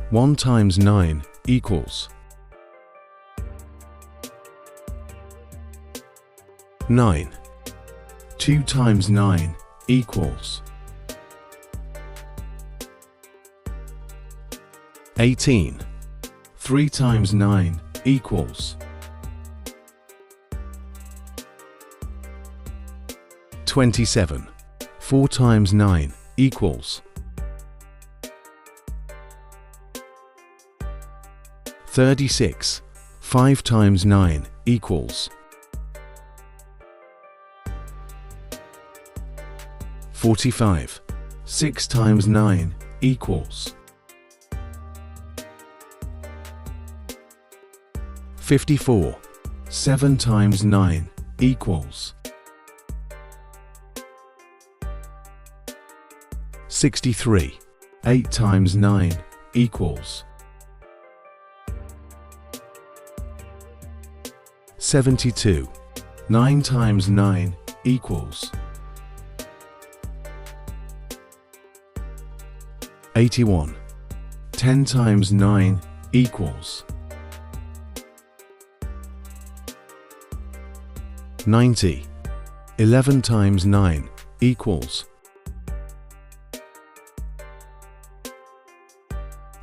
1 times 9 equals 9. 2 times 9 equals 18. 3 times 9 equals 27. 4 times 9 equals 36. 5 times 9 equals 45. 6 times 9 equals 54. 7 times 9 equals 63. 8 times 9 equals 72. 9 times 9 equals 81. 10 times 9 equals 90. 11 times 9 equals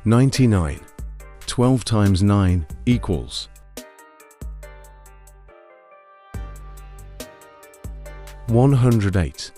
99. 12 times 9 equals 108.